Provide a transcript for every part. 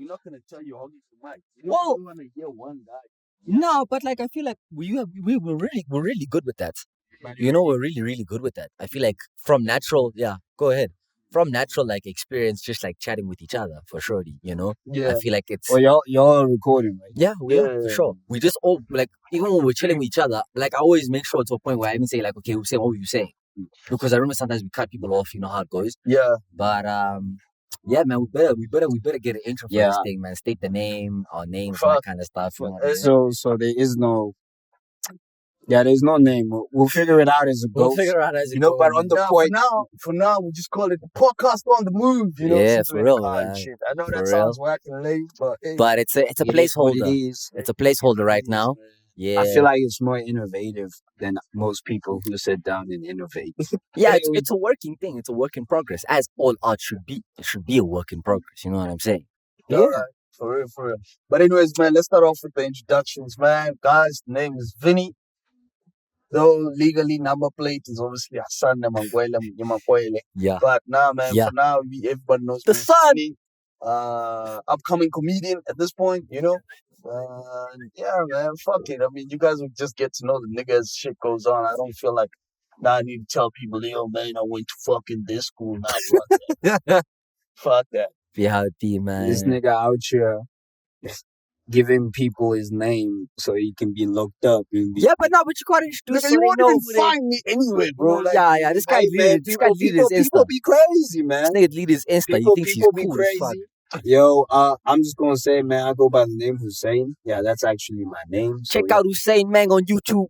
You're not gonna tell your homies to mic. You Well, don't want to hear one guy. no, but like I feel like we're really good with that. You know, we're really good with that. I feel like from natural, yeah. Go ahead. From natural like experience, just like chatting with each other for sure. You know, Yeah. I feel like it's Well, y'all are recording, right? yeah, we are for sure. We just all like even when we're chilling with each other, like I always make sure to a point where I even say like, okay, we're saying what were you saying? Because I remember sometimes we cut people off. You know how it goes. Yeah. But yeah, man, we better get an intro for this thing, man. State the name, our names, and that kind of stuff. You know what I mean? So there is no. Yeah, there's no name. We'll figure it out as it goes. We'll figure it out as it You know, goes. but on the point. For now, we just call it the podcast on the move. You know, Yeah, since for we're in the real, car and man. shit. I know For that real. sounds whack and lame, but hey, But it's a It is what placeholder. it is. It's a placeholder right now. man. Yeah. I feel like it's more innovative than most people who sit down and innovate. Yeah, it's a working thing. It's a work in progress, as all art should be. It should be a work in progress. You know what I'm saying? Yeah. For real. But anyways, man, let's start off with the introductions, man. Guys, the name is Vinny. Though legally number plate is obviously Hassan Nyamakwele. Yeah. But nah, man, Yeah. for now, everybody knows The me as sun. Vinny. Upcoming comedian at this point, you know. Yeah, man, fuck it. I mean, you guys will just get to know the nigga as shit goes on. I don't feel like now I need to tell people, yo, man, I went to fucking this school now. Fuck that. Fuck that. Be how it be, man. This nigga out here giving people his name so he can be looked up. And be, Yeah, but you gotta introduce. Nigga, So you they won't know even who they. find me anyway, bro. Like, Yeah. This guy hey, man, this guy deleted his people Insta. be crazy, man. This nigga deleted his Insta. He thinks he's People cool be as fuck. crazy. Yo, I'm just gonna say, man, I go by the name Hussein. Yeah, that's actually my name. Check out Hussein Mang on YouTube,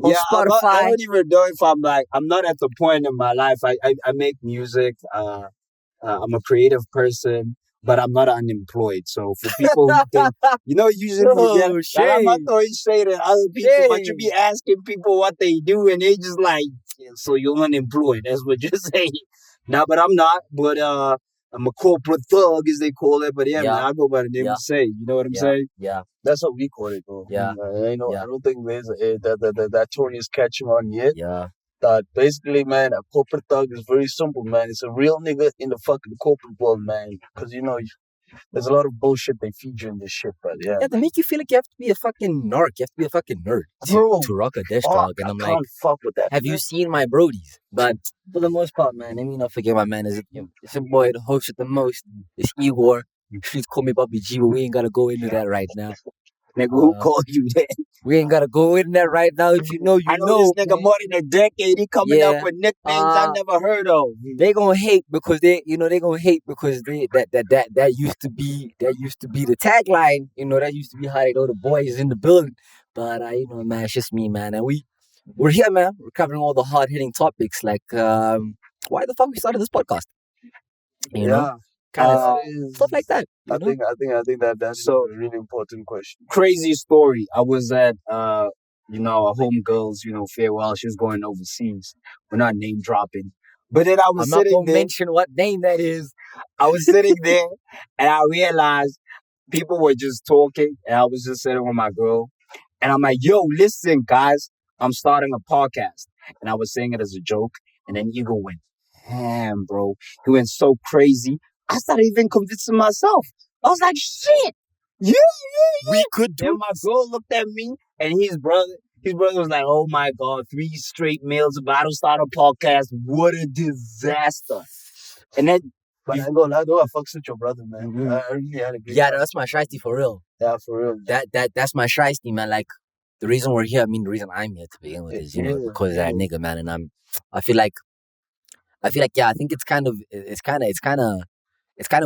on I Spotify. don't even know if I'm not at the point in my life. I make music. I'm a creative person, but I'm not unemployed. So for people who think, usually you get, like, I'm not throwing shade at other people, but you be asking people what they do, and they just like, so you're unemployed. That's what you're saying. Nah, but I'm not. But I'm a corporate thug, as they call it. But yeah, man, I go by the name Hussein. You know what I'm saying? Yeah. That's what we call it, bro. Yeah. I don't think there's that tone is catching on yet. Yeah. That basically, man, a corporate thug is very simple, man. It's a real nigga in the fucking corporate world, man. Because, there's a lot of bullshit they feed you in this shit, but yeah. Yeah, they make you feel like you have to be a fucking narc. You have to be a fucking nerd to rock a desk dog. And I'm I like, can't fuck with that. have you seen my brodies? But for the most part, man, let me not forget my man. It's a boy that hosts it the most. It's Igor. Streets call me Bobby G, but we ain't gotta go into that right now. Nigga, who called you that? We ain't gotta go in there right now. If you know, I know this nigga more than a decade. He coming up with nicknames I never heard of. They gonna hate because they gonna hate because that used to be the tagline. That used to be how they know the boys in the building. But man, it's just me, man, and we're here, man. We're covering all the hard hitting topics like why the fuck we started this podcast. You know, kind of stuff like that. I think that's a really important question. Crazy story. I was at a homegirl's farewell. She was going overseas. We're not name dropping, but then I was I'm sitting not gonna there. mention what name that is. I was sitting there and I realized people were just talking, and I was just sitting with my girl, and I'm like, "Yo, listen, guys, I'm starting a podcast," and I was saying it as a joke, and then Eagle went, "Damn, bro," he went so crazy. I started even convincing myself. I was like, shit. Yeah. We could do. And my girl looked at me, and his brother was like, oh my God, 3 straight meals about to start a podcast. What a disaster. And then, but I ain't gonna lie, though, I fucks with your brother, man. Mm-hmm. I really had a good time. That's my shiesty for real. Yeah, for real. That's my shiesty, man. Like, the reason we're here, the reason I'm here to begin with is, because of that nigga, man. And I feel like, yeah, I think it's kind of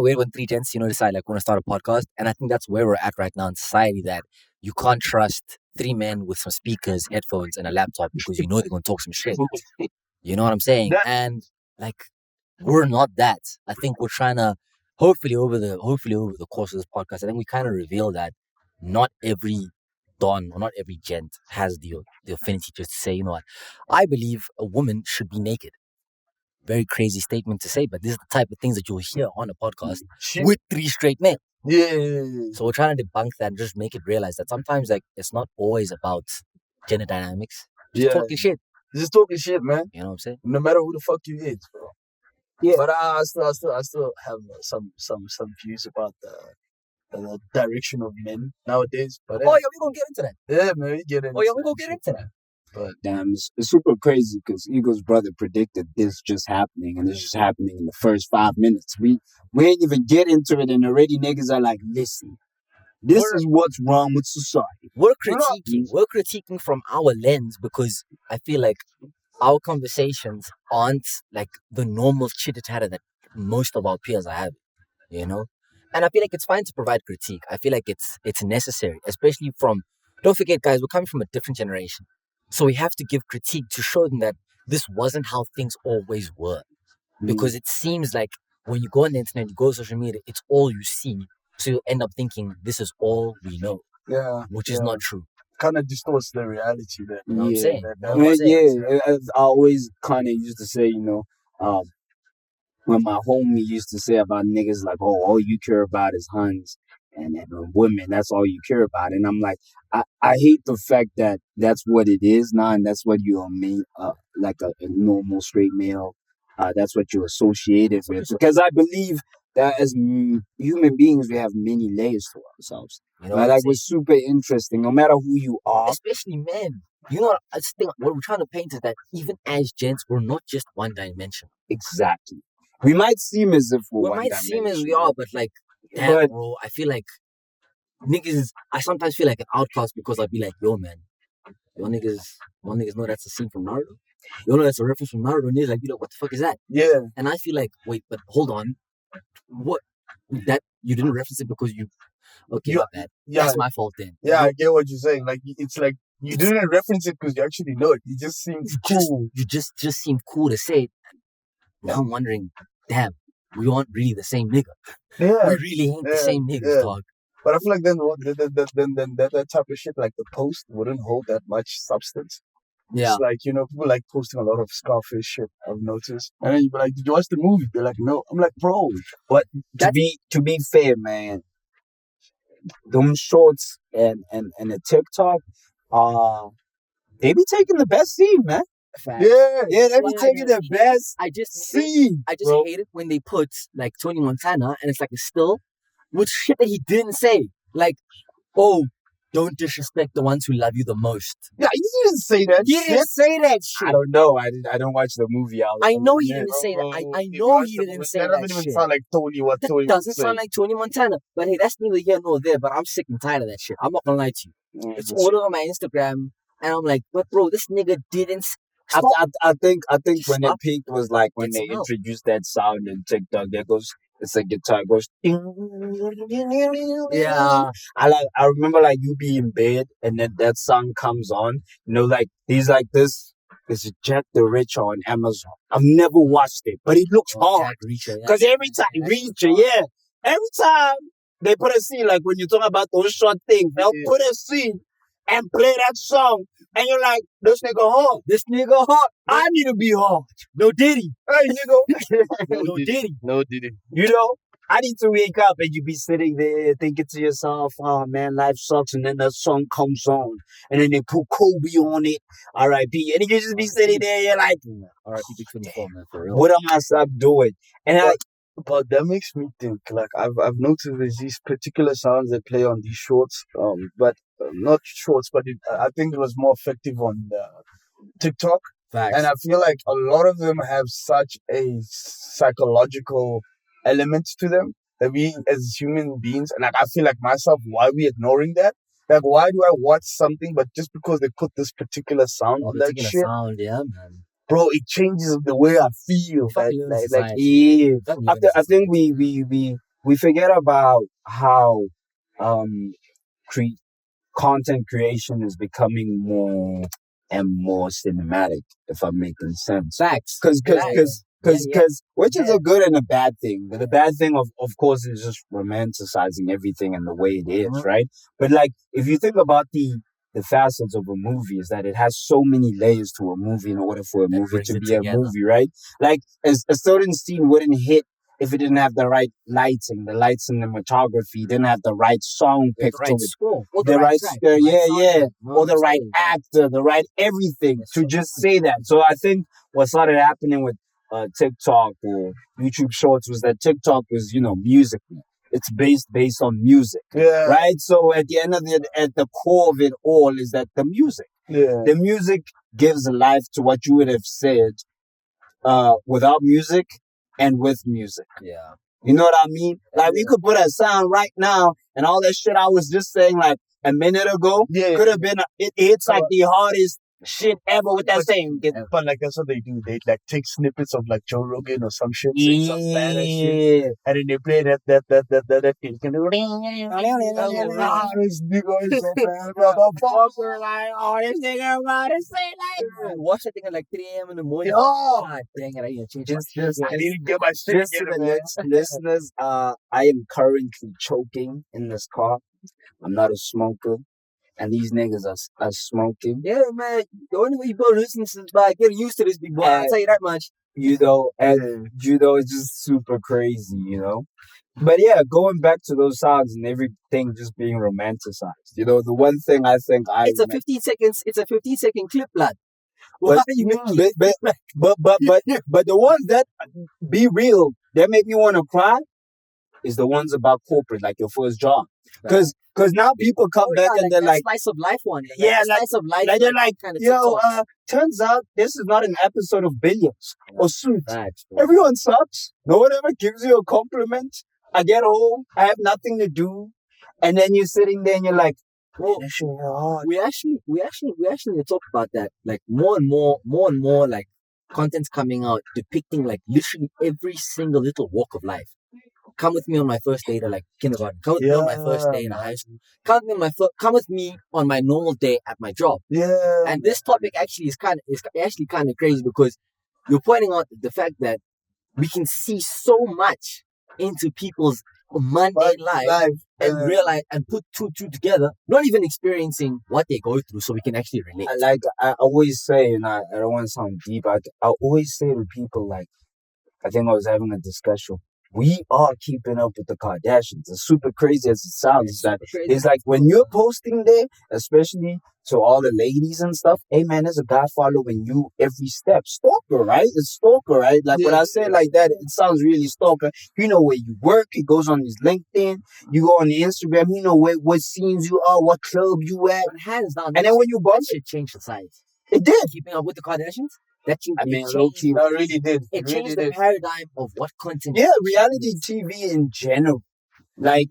weird when 3 gents, decide like want to start a podcast. And I think that's where we're at right now in society, that you can't trust 3 men with some speakers, headphones, and a laptop because they're going to talk some shit. You know what I'm saying? And like, we're not that. I think we're trying to, hopefully over the course of this podcast, I think we kind of reveal that not every don or not every gent has the affinity just to say, you know what, I believe a woman should be naked. Very crazy statement to say, but this is the type of things that you'll hear on a podcast with 3 straight men. Yeah. So we're trying to debunk that and just make it realize that sometimes like it's not always about gender dynamics. Just talking shit. Just talking shit, man. You know what I'm saying? No matter who the fuck you is, bro. Yeah. But I still have some views about direction of men nowadays. But Oh yeah, we gonna get into that. yeah, man, we get into Oh yeah, we that gonna get shit, into man. that. But Damn, it's super crazy because Eagle's brother predicted this just happening, and it's just happening in the first 5 minutes. We ain't even get into it, and already niggas are like, listen, this is what's wrong with society. We're You know- critiquing from our lens because I feel like our conversations aren't like the normal chitter chatter that most of our peers are having, you know? And I feel like it's fine to provide critique. I feel like it's necessary, especially from, don't forget guys, we're coming from a different generation. So we have to give critique to show them that this wasn't how things always were. Because it seems like when you go on the internet, you go to social media, it's all you see. So you end up thinking this is all we know, yeah, which is not true. kind of distorts the reality there. You know what I'm Yeah. saying? That- You that know what I'm saying? Yeah, I always kind of used to say, when my homie used to say about niggas like, oh, all you care about is huns and women, that's all you care about. And I'm like, I hate the fact that that's what it is now, and that's what you're like a normal straight male. That's what you're associated with. Because I believe that as human beings, we have many layers to ourselves. You know Right? what I'm Like, saying? we're super interesting, no matter who you are. Especially men. You know what I think what we're trying to paint is that even as gents, we're not just one dimensional. Exactly. We might seem as if we're We one might seem as we dimensional, are, but like, damn, but bro, I feel like niggas. I sometimes feel like an outcast because I'd be like, yo, man, y'all niggas know that's a scene from Naruto. You know that's a reference from Naruto, and niggas like, you know, what the fuck is that? Yeah, And I feel like, wait, but hold on, what? That you didn't reference it because you. Okay, You- my bad. yeah, That's my fault then. yeah. I get what you're saying. Like it's like you didn't reference it because you actually know it. It just seems cool. You just seem cool to say it. Now I'm wondering, damn, we aren't really the same nigga. Yeah, We really ain't the yeah, same niggas, yeah. dog. but I feel like then then that type of shit, like the post, wouldn't hold that much substance. Yeah. It's like, people like posting a lot of Scarface shit, I've noticed. And then you be like, did you watch the movie? They're like, no. I'm like, bro. But to be fair, man, them shorts and the TikTok, they be taking the best scene, man. Facts. Yeah, they be Well, taking the best I just scene. bro. hate it when they put like Tony Montana and it's like a still with shit that he didn't say. Like, oh, don't disrespect the ones who love you the most. Yeah, you didn't say that He shit. didn't say that shit. I don't know. I don't watch the movie. I know he Yeah. didn't say that. I You know watched he the didn't movie. say That that doesn't even shit. sound like Tony, what That Tony would doesn't say. sound like Tony Montana. But hey, that's neither here nor there. But I'm sick and tired of that shit. I'm not gonna lie to you. It's all over my Instagram, and I'm like, but bro, this nigga didn't. I think when it Stop. peaked was like when It's they out. introduced that sound in TikTok. There goes, it's a guitar, it goes. Yeah. I remember like you be in bed and then that song comes on. Like he's like this. It's Jack the Rich on Amazon. I've never watched it, but it looks hard. Jack Reacher. Yeah. Because every time, That shit's Reacher, hard. yeah. Every time they put a scene, like when you talk about those short things, they'll Yeah. put a scene and play that song, and you're like, this nigga hard. This nigga hot. I need to be hard. No Diddy. Hey, nigga. No Diddy. No Diddy. I need to wake up and you be sitting there thinking to yourself, oh man, life sucks. And then the song comes on and then they put Kobe on it, R.I.P. And you just be sitting there, you're like, R.I.P. Big 24, man, for real. what am I stop doing? And But that makes me think. Like I've noticed there's these particular sounds that play on these shorts. But not shorts, but I think it was more effective on TikTok. Facts. And I feel like a lot of them have such a psychological element to them that we as human beings, and like I feel like myself, why are we ignoring that? Like, why do I watch something, but just because they put this particular sound on that Particular shit, sound, yeah, man. bro, it changes the way I feel. Fucking live in Like, society. yeah, Fucking live in I think society. we forget about how content creation is becoming more and more cinematic, if I'm making sense. Facts. Because Yeah. which is a good and a bad thing. The bad thing of course is just romanticizing everything and the way it is, Mhm. right? But like if you think about the facets of a movie is that it has so many layers to a movie in order for a That movie brings to it be a together. movie, right? Like a certain scene wouldn't hit if it didn't have the right lighting, the light cinematography, didn't have the right song The picked right to it. score. Or The right track. score, The right yeah, soundtrack. yeah. You know Or what the I'm right saying? actor, the right everything That's to so just say that. So I think what started happening with TikTok or YouTube Shorts was that TikTok was, music. it's based on music, Yeah. right? So at the end of it, at the core of it all is that the music. Yeah. The music gives life to what you would have said without music and with music. Yeah. You know what I mean? Like we could put a sound right now, and all that shit I was just saying like a minute ago could have been. It hits like the hardest shit ever with that same. But like that's what they do. They like take snippets of like Joe Rogan or some shit, say some badass shit, and then they play that thing. This nigga is so bad, motherfucker. Like, oh, this nigga about to say like. Watch that thing at like 3 a.m. in the morning. Oh, God dang it! I need to change I need to get my shit Just to together, the man. listeners, I am currently choking in this car. I'm not a smoker, and these niggas are smoking. Yeah, man. The only way you go listen to this by getting used to this big boy. I'll tell you that much. You know, and you know, it's just super crazy, you know. But yeah, going back to those songs and everything just being romanticized. You know, the one thing I think It's a 15 seconds. It's a 15-second clip, lad. But, Why are you making but the ones that be real that make me want to cry is the ones about corporate, like your first job. Because now people come back and they're like, slice of life one. slice of life. like they're like, kind of yo, turns out this is not an episode of Billions or Suits. Everyone sucks. No one ever gives you a compliment. I get home, I have nothing to do, and then you're sitting there and you're like, bro, we actually need to talk about that. Like more and more like content's coming out depicting like literally every single little walk of life. Come with me on my first day to like kindergarten. Come with me on my first day in high school. Come with me on my normal day at my job. Yeah. And this topic actually is kind of crazy because you're pointing out the fact that we can see so much into people's mundane life and realize and put two together, not even experiencing what they go through, so we can actually relate. Like I always say, and I don't want to sound deep, I always say to people, like, I think I was having a discussion. We are keeping up with the Kardashians. As super crazy as it sounds, it's like when you're posting there, especially to all the ladies and stuff, hey man, there's a guy following you every step. Stalker, right? It's stalker, right? Like when I say it like that, it sounds really stalker. You know where you work, it goes on his LinkedIn, you go on the Instagram, you know what scenes you are, what club you at. But hands down, and then when you bump it changed society. It did. Keeping up with the Kardashians? That changed, I mean, It really did. It changed the paradigm of what content. Yeah, reality TV in general. Like,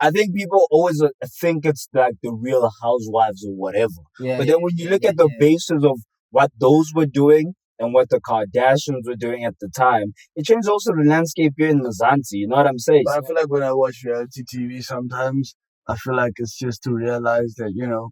I think people always think it's like the Real Housewives or whatever. Yeah, but then when you look at the basis of what those were doing and what the Kardashians were doing at the time, it changed also the landscape here in Mzansi. You know what I'm saying? But I feel like when I watch reality TV, sometimes I feel like it's just to realize that, you know,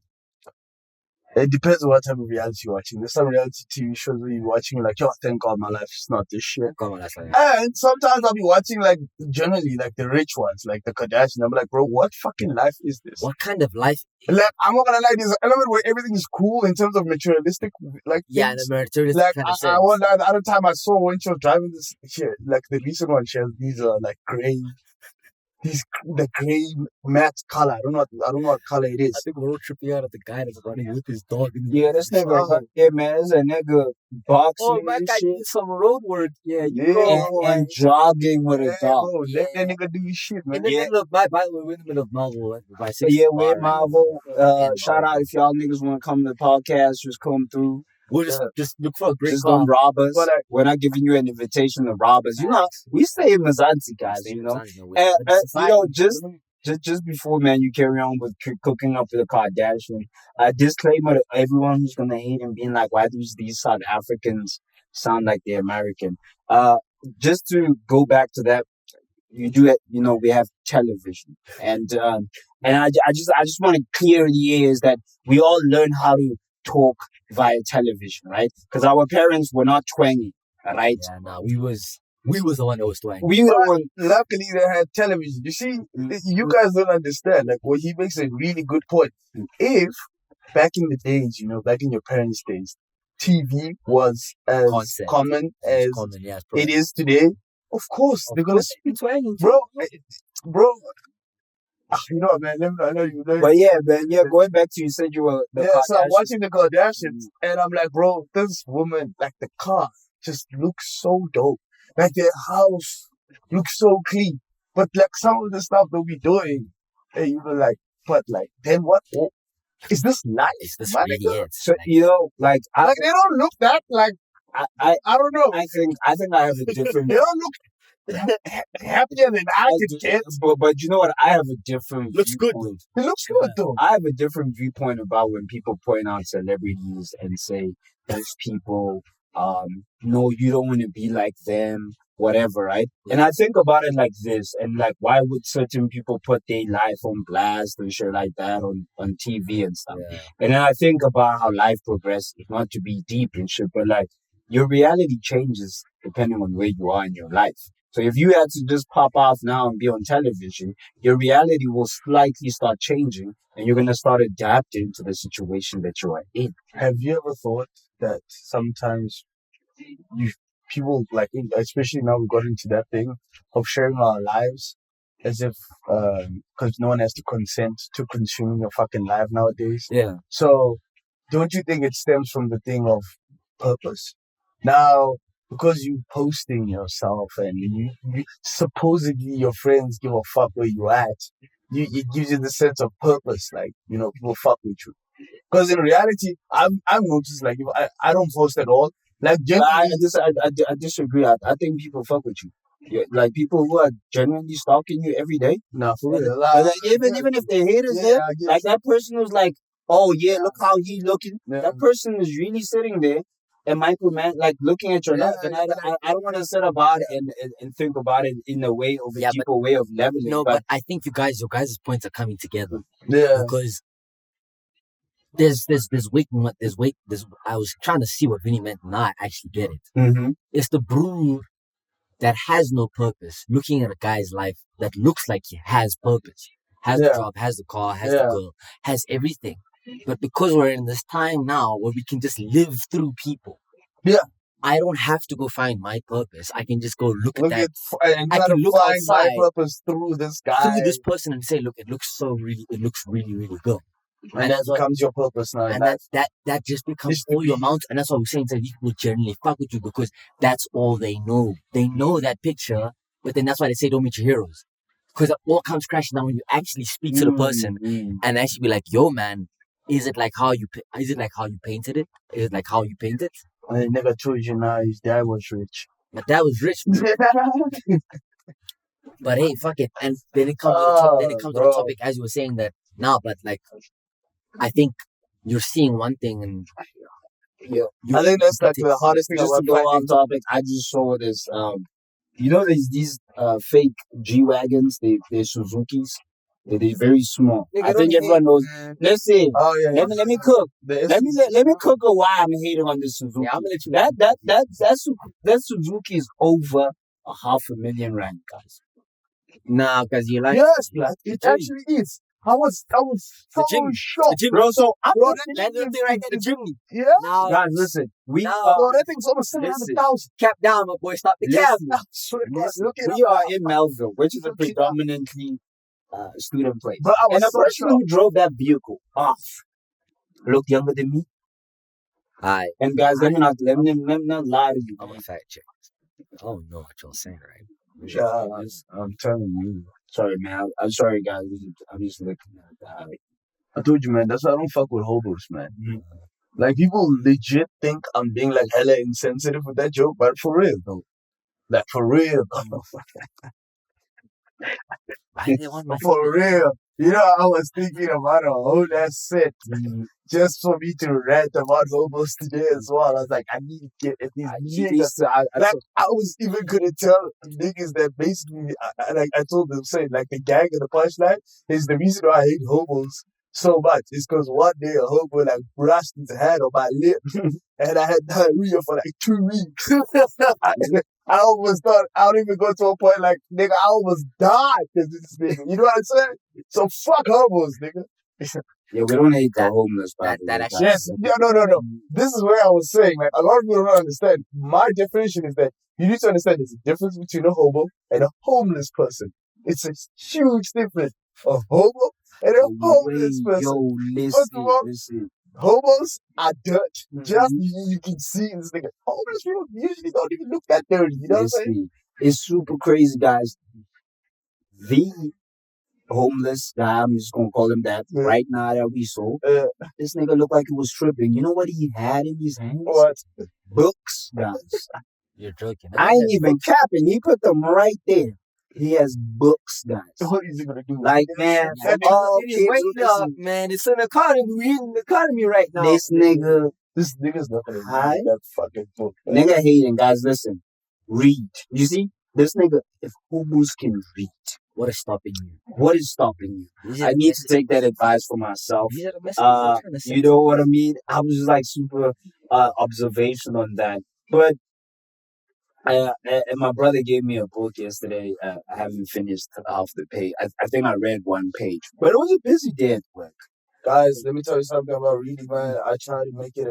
it depends on what type of reality you're watching. There's some reality TV shows where you're watching like, yo, thank God my life is not this shit. And sometimes I'll be watching like generally like the rich ones, like the Kardashians. I'm like, bro, what fucking life is this? What kind of life? Like, I'm not gonna lie, there's an element where everything is cool in terms of materialistic, like yeah, things. the materialistic like kind of I wonder the other time I saw when she was driving this shit, like the recent one, she has these like gray. The gray matte color. I don't know what color it is. I think we're all tripping out at the guy that's running with his dog. Yeah, this nigga. Yeah, man, this a nigga boxing. Oh, my guy did some road work. Yeah, and jogging with a dog. Let that nigga do his shit, man. In the middle of, by the way, we're in the middle of Marvel. We're in Marvel. Shout out if y'all niggas want to come to the podcast, just come through. We'll just look for a great just car. Don't rob us. But, we're not giving you an invitation to rob us. You know, we stay in Mzansi, guys, you know. And, you know, just before, man, you carry on with cooking up with the Kardashian, disclaimer to everyone who's going to hate and being like, why do these South Africans sound like they're American? Just to go back to that, you do it, you know, we have television. And I just want to clear the air is that we all learn how to talk via television, right? Because our parents were not twangy, right? Yeah, no, we was the one that was twangy. We were the one. Luckily, they had television. You see, you guys don't understand. Like, well, he makes a really good point. If back in the days, you know, back in your parents' days, TV was as common as it is today, of course they're gonna speak twangy, bro. You know what, man? I know you. But yeah, man. Yeah, going back to you said you were the Kardashians. So I'm watching the Kardashians, and I'm like, bro, this woman, like the car, just looks so dope. Like their house looks so clean. But like some of the stuff that we doing, and you were like, but like, then what? Is this life? Is this my really nigga? it? So Like, like Like they don't look that like I don't know. I think I have a different. They don't look happier than I could get. But you know what? I have a different Looks good, viewpoint. It looks good though. I have a different viewpoint about when people point out celebrities and say those people, no, you don't want to be like them, whatever, right? And I think about it like this, and like, why would certain people put their life on blast and shit like that on TV and stuff? yeah. And then I think about how life progresses, not to be deep and shit, but like your reality changes depending on where you are in your life. So if you had to just pop off now and be on television, your reality will slightly start changing and you're going to start adapting to the situation that you are in. Have you ever thought that sometimes you people like, especially now we got into that thing of sharing our lives as if because no one has to consent to consuming your fucking life nowadays. Yeah. So don't you think it stems from the thing of purpose? Now, because you posting yourself and you supposedly your friends give a fuck where you at, it gives you the sense of purpose, like, people fuck with you. Because in reality, I've noticed, like, if I don't post at all, like, I generally, I disagree. I think people fuck with you. Yeah, like people who are genuinely stalking you every day. nah, for And, real. like, even if the haters yeah, there, I get like that person was like, oh yeah, look how he looking. Yeah. That person is really sitting there and like looking at your Yeah, life. And I don't want to sit about it and think about it in a way of a Yeah, deeper way of leveling. No, but I think your guys' points are coming together yeah, because there's I was trying to see what Vinny meant, and now I actually get it. Mm-hmm. It's the brew that has no purpose, looking at a guy's life that looks like he has purpose, has the Yeah. job, has the car, has the Yeah. girl, has everything. But because we're in this time now where we can just live through people, Yeah. I don't have to go find my purpose. I can just go look at look that at and I try can to look find my outside purpose through this guy, through this person and say, look, it looks really, really good. and And that that's what, becomes your purpose now. and that just becomes It's to all your be- amount. And that's what we're saying, that these people generally fuck with you because that's all they know. They know that picture, but then that's why they say don't meet your heroes. Because it all comes crashing down when you actually speak to the person and actually be like, yo man, is it like how you painted it? Is it like how you paint it? And the nigga told you now his dad was rich. But that was rich, man. But hey, fuck it. And then it comes to the top, then it comes to the bro. topic as you were saying that now, but like I think you're seeing one thing and I think that's like the hardest thing Just to about go off finding. topic, I just saw this. There's these fake G wagons. They're Suzuki's. They're very small. I think everyone knows. Let's see. Oh yeah, Let me cook. Let me cook a why I'm hating on this Suzuki. Yeah, I'm gonna let you That Suzuki is over $500,000 rand, guys. Nah, because you like Yes, blood. It actually is. I was so chimney. shocked. Bro, so I'm Bro, that little thing right there, the chimney. Yeah. Now, guys, listen. We No. Bro, are that thing's almost 700,000. cap down, my boy. Stop the cap. Listen. I swear to God, Listen, look it we up. are in Melville, which is a Look it up. predominantly student place. But I was And the so person who drove that vehicle off looked younger than me. Alright, And guys, let me not lie to you. I'm gonna fact check. Oh no, what you're saying, right? Yeah, I'm telling you. Sorry, man. I'm sorry, guys. I'm just looking at that. I told you, man. That's why I don't fuck with hobos, man. Mhm. Like people legit think I'm being like hella insensitive with that joke, but for real though. Like for real. Why do they want my For real. I was thinking about a whole ass set just for me to rant about hobos today as well. I was like, I need to get at these niggas. Like, I was even gonna tell niggas that basically, I told them, say, like, the gag of the punchline is the reason why I hate hobos so much. Is because one day a hobo, like, brushed his hand on my lip, and I had diarrhea for, like, 2 weeks. I almost thought, I don't even go to a point like, nigga, I almost died because of this nigga. You know what I'm saying? So fuck hobos, nigga. Yeah, we don't hate the homeless, by that- the that way, actually- guys. Yes, no. This is where I was saying, like, a lot of people don't understand. My definition is that you need to understand there's a difference between a hobo and a homeless person. It's a huge difference. A hobo and a homeless person. Yo, First of all, listen. Hobos are dirt. Just you can see this nigga. Homeless people usually don't even look that dirty. You know what I'm saying? Listen. It's super crazy, guys. the homeless guy, I'm just gonna call him that right now that we saw. This nigga looked like he was tripping. You know what he had in his hands? What? Books, guys. You're joking. I ain't even capping. He put them right there. He has books, guys. What is he gonna do? Like, man, Yeah, for all it is kids way who up, listen, man. It's an economy. We're in the economy right now. this nigga, This nigga's not gonna Hi. read that fucking book. Man. nigga hating, guys, listen. Read. You see? This nigga, if Hobos can read, What is stopping you? what is stopping you? These are I the need to messages- take that advice for myself. These are the messages I'm trying to send. You know what I mean? I was just like super observation on that. But and my brother gave me a book yesterday. I haven't finished half the page. I think I read one page, but it was a busy day at work. Guys, let me tell you something about reading, man. I try to make it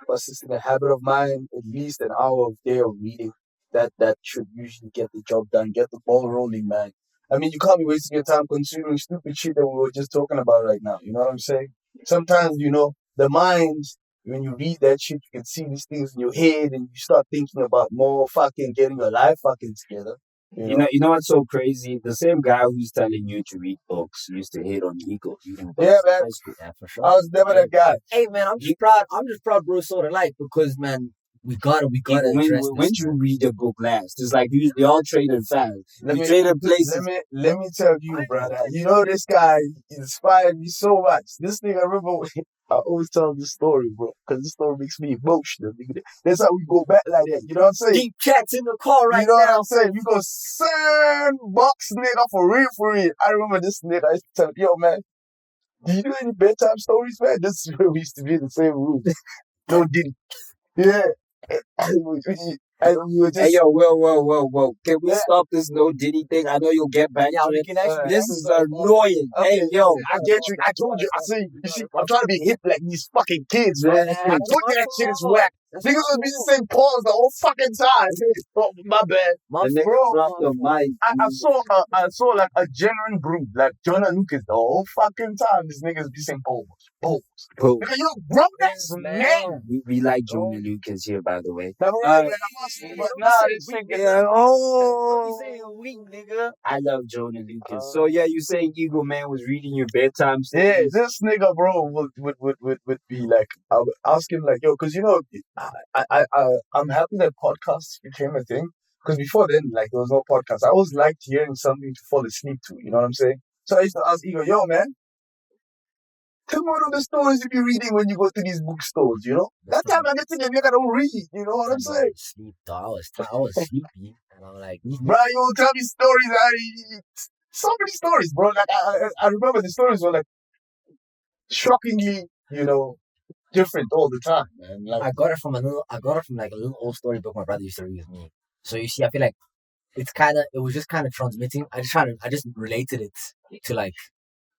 what's this thing, a habit of mine, at least an hour of day of reading. That should usually get the job done, get the ball rolling, man. I mean, you can't be wasting your time considering stupid shit that we were just talking about right now. You know what I'm saying? Sometimes, the mind, when you read that shit, you can see these things in your head and you start thinking about more fucking getting your life fucking together. You know what's so crazy? The same guy who's telling you to read books used to hate on Eagles. Yeah, man. Yeah, for sure. I was never that guy. Hey, man, I'm just proud. I'm just proud, bro. Sort of like because, man, we gotta When address when this. you read a book last, it's like they all traded fast. Let You me- traded places. Let me tell you, brother. You know this guy inspired me so much. This nigga, I remember, I always tell this story, bro, because this story makes me emotional. Nigga. That's how we go back like that. You know what I'm saying? Deep chats in the car right You know what now. I'm saying? We go $7, nigga, for real, for real. I remember this nigga. I used to tell him, yo, man, do you do any bedtime stories, man? This is where we used to be in the same room. No Diddy. Yeah. And we were just. Hey yo, whoa! Can we stop this no Diddy thing? I know you'll get back Yeah, to we it. can actually. This is annoying. Okay, Hey yo, I get you. I told you. I see. You see, I'm trying to be hip like these fucking kids, man. Man. I told you that shit is whack. Niggas would be the same pause the whole fucking time. Oh, my bad. My the nigga bro, dropped the mic. I saw like a genuine breed, like Jonah Lucas the whole fucking time. These niggas be saying pause. Bro, Nigga, you grown ass man. we like Jonah Lucas here, by the way. Never Uh, really, man. I'm asking, but nah, this nigga. Yeah, oh, saying a week, nigga. I love Jonah Lucas. So yeah, you saying Eagle Man was reading your bedtime Yeah, stories? this nigga, bro, would be like, I would ask him, like, yo, because, I'm happy that podcasts became a thing. Because before then, like, there was no podcast. I always liked hearing something to fall asleep to, you know what I'm saying? So I used to ask Ego, yo, man, tell me one of the stories you be reading when you go to these bookstores, you know? That time I get to the nigga don't read, you know what I'm saying? Sleep, dog. I was sleepy, and I'm like, Bro, you will tell me stories, so many stories, bro. Like, I remember the stories were, like, shockingly, different all the time, man. Like, I got it from like a little old storybook my brother used to read with me. So you see, I feel like it was just kind of transmitting. I just related it to like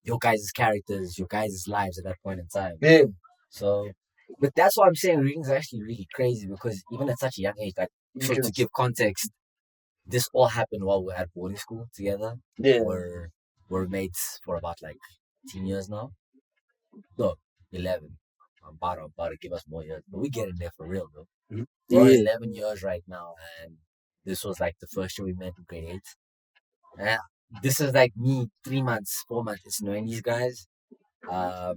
your guys' characters, your guys' lives at that point in time. yeah. So, but that's why I'm saying reading is actually really crazy because even at such a young age, like, so to give context, this all happened while we were at boarding school together. Yeah. We're mates for about like 10 years now. No, 11. I'm about to give us more years, but we get in there for real, though. Mhm. We're Yeah. 11 years right now, and this was like the first year we met in grade 8. And this is like me 3 months, 4 months into knowing these guys. I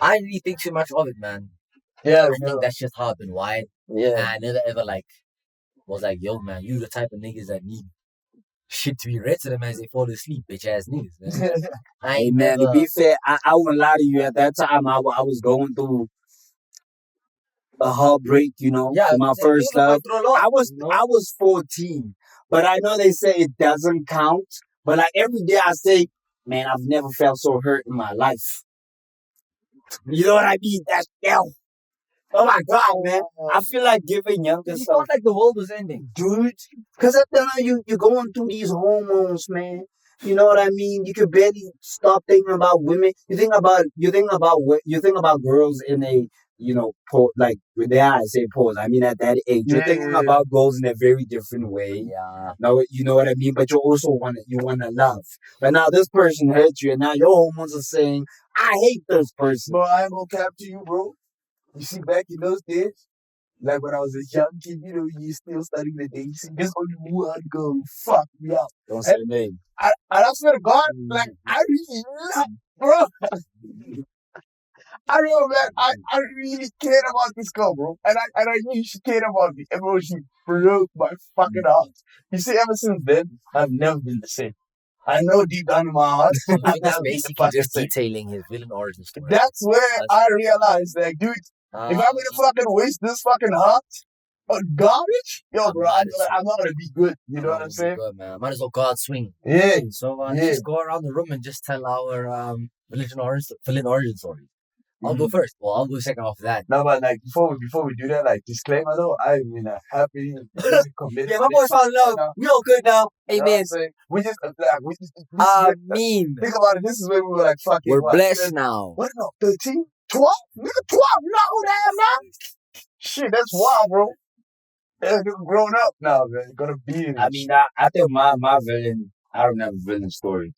didn't really think too much of it, man. Yeah, I think that's just how I've been wired. And yeah. I never ever like was like, yo, man, you the type of niggas that need shit to be read to them as they fall asleep, bitch ass niggas. Man. I Hey ain't man, to never. be fair, I won't lie to you. At that time, I was going through a heartbreak. Yeah, for my man, first niggas go love. through a lot, I was you know? I was 14, but I know they say it doesn't count. But like every day, I say, man, I've never felt so hurt in my life. You know what I mean? That's hell. Oh my god, man! I feel like giving younger You self, felt like the world was ending. dude. Because at the time you're going through these hormones, man. You know what I mean? You can barely stop thinking about women. You think about girls in a like there I say pause. I mean at that age, you're thinking about girls in a very different way. Yeah. Now you know what I mean. But you also wanna love. But now this person hurt you, and now your hormones are saying, "I hate this person." Bro, I ain't gonna cap to you, bro. You see, back in those days, Like when I was a young kid, you still studying the days. There's only one girl who fucked me up. Don't say the name. And I swear to God, like I really love, bro. I know, man. I really cared about this girl, bro. And I knew she cared about me. And bro, she broke my fucking heart. You see, ever since then, I've never been the same. I know deep down in my heart, So I've that's never been the basically fucking just same. detailing his villain origin story. That's where That's- I realized, like, dude, if I'm gonna fucking waste this fucking heart on garbage, yo, bro, I'm not gonna be good. You know what I'm saying? Good, man. Might as well go out swing. Yeah. So Yeah. just go around the room and just tell our villain origin story. I'll go first. Well, I'll go second after that. No, but like before we do that, like disclaimer though, I'm in a happy, committed. Yeah, my boys found love. We all good now. Amen. We just like think about it. This is when we were like fucking. We're what, blessed now. What? No, 13, 12, nigga, 12. No, damn, man. Shit, that's wild, bro. Yeah, you're grown up now, man. You're gonna be in it. I mean, I think my villain. I don't have a villain story.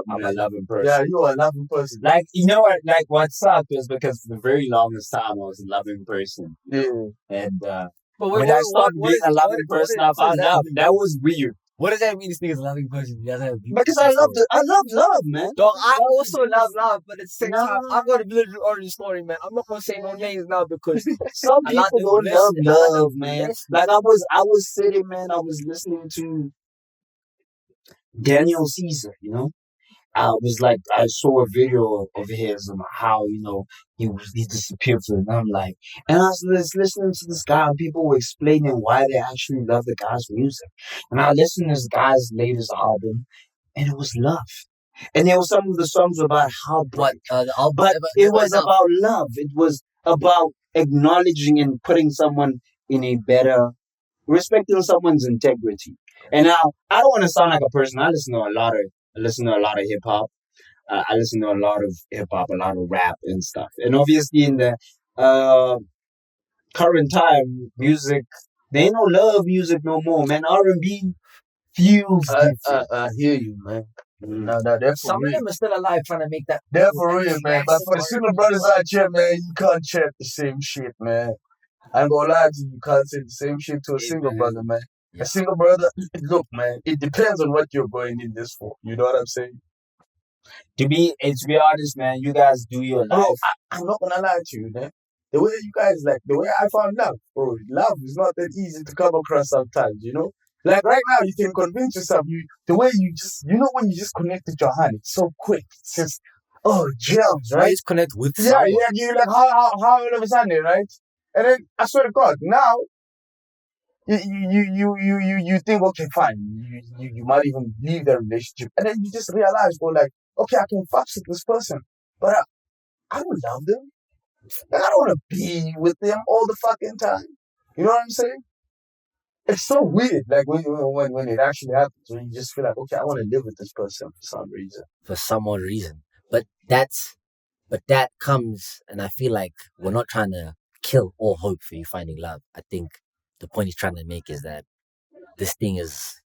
I'm a loving person. Yeah, you are a loving person. Like, you know what? Like, what sucked was because for the very longest time I was a loving person, Yeah. and But when I started being a loving person, I found out that was weird. What does that mean? This nigga's a loving person. He doesn't have Because I love love, man. Dog, I also love love, but at the same No. time, I've got a villain origin story, man. I'm not gonna say no names now because Some I like people the don't blessed- love I like love, the man. blessed. Like I was sitting, man. I was listening to Daniel Caesar, you know. I was like, I saw a video of his and how, he disappeared for and I'm like, and I was listening to this guy and people were explaining why they actually love the guy's music. And I listened to this guy's latest album and it was love. And there were some of the songs about heartbreak. But it was about love. It was about acknowledging and putting someone in a better, respecting someone's integrity. And now, I don't want to sound like a person. I listen to a lot of hip hop. I listen to a lot of hip hop, a lot of rap and stuff. And obviously, in the current time, music, they ain't no love music no more, man. R&B feels different. I hear you, man. No, that's some of them are still alive trying to make that. They're for real, man. But for the single brothers out here, man, you can't chant the same shit, man. I ain't gonna lie to you, you can't say the same shit to a single brother, man. Yeah. A single brother, look, man, it depends on what you're going in this for. You know what I'm saying? To be honest, man, you guys do your life. Bro, I'm not gonna lie to you, man. The way you guys the way I found love, bro, love is not that easy to come across sometimes, you know? Like right now, you can convince yourself, the way you just, when you just connect with your hand, it's so quick. It's just, gems, right? Right? Connect with Yeah, someone. you're like, how all of a sudden, right? And then, I swear to God, now, you think, okay, fine, you might even leave the relationship. And then you just realize, bro, like, okay, I can fuck with this person, but I don't love them. Like, I don't want to be with them all the fucking time. You know what I'm saying? It's so weird, like when it actually happens, when you just feel like, okay, I want to live with this person for some reason. For some odd reason. But that comes, and I feel like we're not trying to kill all hope for you finding love. I think the point he's trying to make is that this thing it's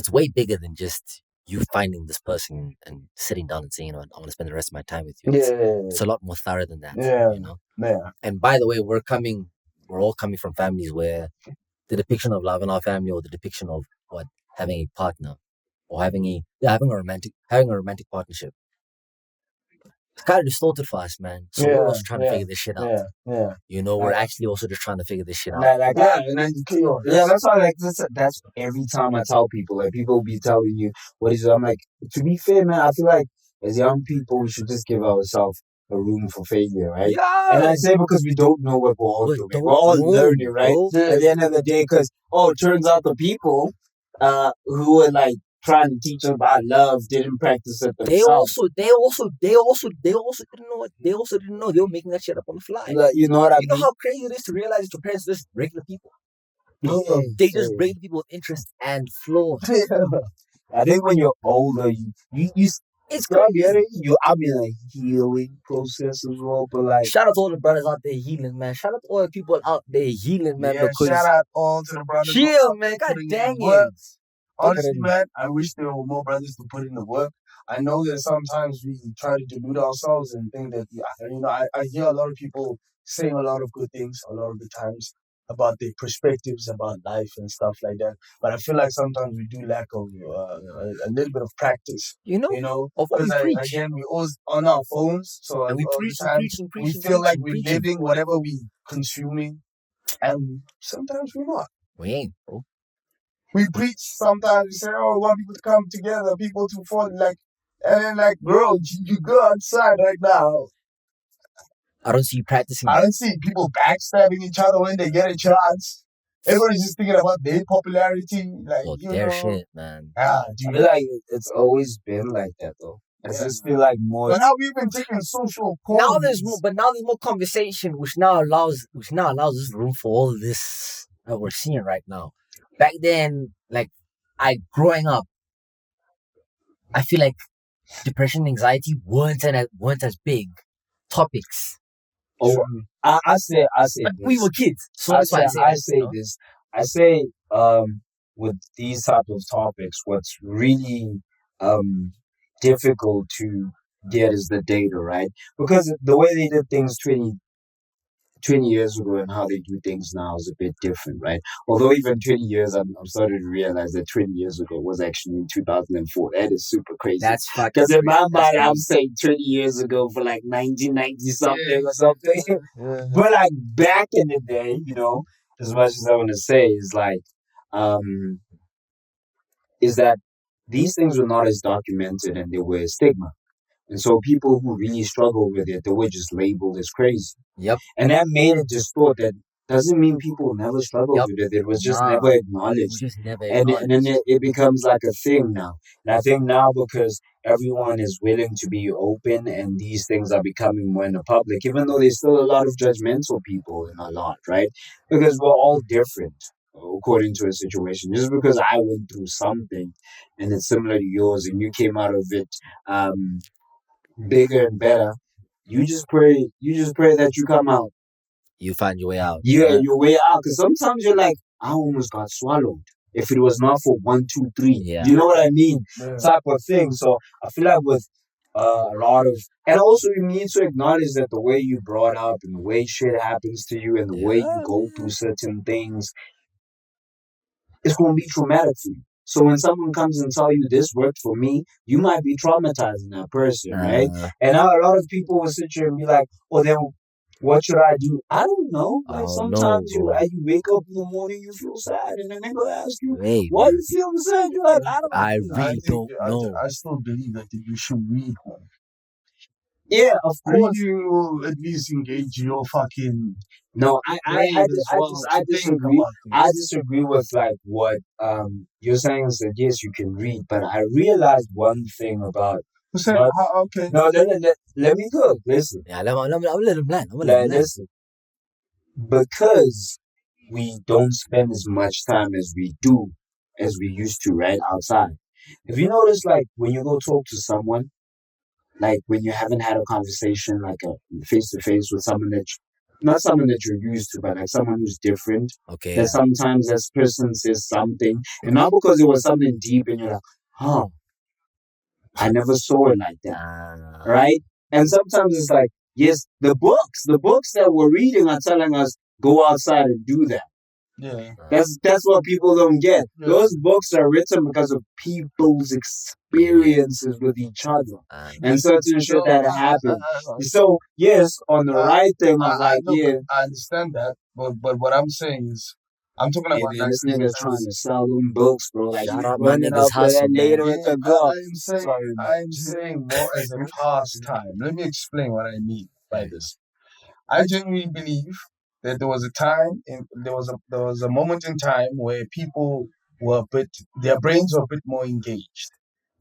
way bigger than just you finding this person and sitting down and saying, I want to spend the rest of my time with you. It's a lot more thorough than that. Yeah. You know? Yeah. And by the way, we're all coming from families where the depiction of love in our family, or the depiction of having a partner, or having a romantic partnership, it's kind of distorted for us, man. So we're also trying to figure this shit out. Yeah. We're actually also just trying to figure this shit out. And then you kill. Yeah, that's why, that's every time I tell people, like, people be telling you, what is it? I'm like, to be fair, man, I feel like as young people, we should just give ourselves a room for failure, right? Yeah. And I say because we don't know what we're all doing. We're all learning, right? At the end of the day, because, it turns out the people who were, like, trying to teach us about love didn't practice it themselves. They also didn't know they were making that shit up on the fly. Like, you know what I mean? You know how crazy it is to realize that your parents are just regular people. Yeah. They just regular people with interests and flaws. I think when you're older, It's start crazy. getting I'm in a healing process as well, but like, Shout out to all the brothers out there healing, man. Shout out to all the people out there healing, man. Yeah, because shout out all to the brothers. chill, man. God dang it. honestly, man, I wish there were more brothers to put in the work. I know that sometimes we try to delude ourselves and think that, I hear a lot of people saying a lot of good things a lot of the times about their perspectives about life and stuff like that. But I feel like sometimes we do lack of a little bit of practice, of what we because preach. again, we always on our phones, so And we all preach the and time preach and we preach and feel preach like and we're preaching. living whatever we consuming, and sometimes we're not. We ain't, bro. We preach sometimes. We say, "Oh, we want people to come together, people to fall like," and then like, bro, you go outside right now. I don't see you practicing. I don't see people backstabbing each other when they get a chance. Everybody's just thinking about their popularity, like Well, their shit, man. I feel like it's always been like that, though. I just feel like more. But now we've been taking social calls. Now there's more conversation, which now allows us room for all this that we're seeing right now. Back then, like growing up, I feel like depression, and anxiety weren't as big topics. Oh, I say But this. we were kids, so that's why I say this. I say with these type of topics, what's really difficult to get is the data, right? Because the way they did things 20 years ago and how they do things now is a bit different, right? Although even 20 years, I'm starting to realize that 20 years ago was actually in 2004. That is super crazy. That's fucking. Because in my mind, I'm saying 20 years ago for like 1990 something or something. But like back in the day, as much as I want to say is like, is that these things were not as documented and they were a stigma. And so people who really struggle with it, they were just labeled as crazy. Yep. And that made it distort. That doesn't mean people never struggled with it. It was just never acknowledged. And then it becomes like a thing now. And I think now because everyone is willing to be open and these things are becoming more in the public, even though there's still a lot of judgmental people in a lot, right? Because we're all different according to a situation. Just because I went through something and it's similar to yours and you came out of it bigger and better, you just pray that you come out. You find your way out. Yeah, your way out. Because sometimes you're like, I almost got swallowed. If it was not for 1, 2, 3, you know what I mean? Type of thing. So I feel like with a lot of, and also you need to acknowledge that the way you brought up and the way shit happens to you and the way you go through certain things, it's going to be traumatic for you. So when someone comes and tell you this worked for me, you might be traumatizing that person, right? And now a lot of people will sit here and be like, "Oh, then what should I do?" I don't know. Like sometimes you wake up in the morning, you feel sad, and then they go ask you, "Why are you feeling sad?" You're like, "I don't know." I still believe that you should read home. Yeah, of course. Reading will at least engage your fucking. No, I disagree. I disagree with like what you're saying is that yes, you can read, but I realized one thing about. Okay. No, let me go. Listen. Yeah, let him land. Listen. Because we don't spend as much time as we used to, right, outside. If you notice, like when you go talk to someone, like when you haven't had a conversation, like a face to face with someone not someone that you're used to, but like someone who's different. Okay. That sometimes this person says something, and not because it was something deep, and you're like, "Huh, I never saw it like that," right? And sometimes it's like, yes, the books that we're reading are telling us go outside and do that. Yeah. That's what people don't get. Yeah. Those books are written because of people's experiences with each other and certain shit that happened. So yes, on the right thing, I'm like, yeah, I understand that, but what I'm saying is, I'm talking about man, this nigga's trying to sell them books, bro. Like Shout out running my niggas up there later Yeah, with the girl. I'm saying more as a pastime. Let me explain what I mean by this. I genuinely believe that there was a moment in time where people were their brains were a bit more engaged.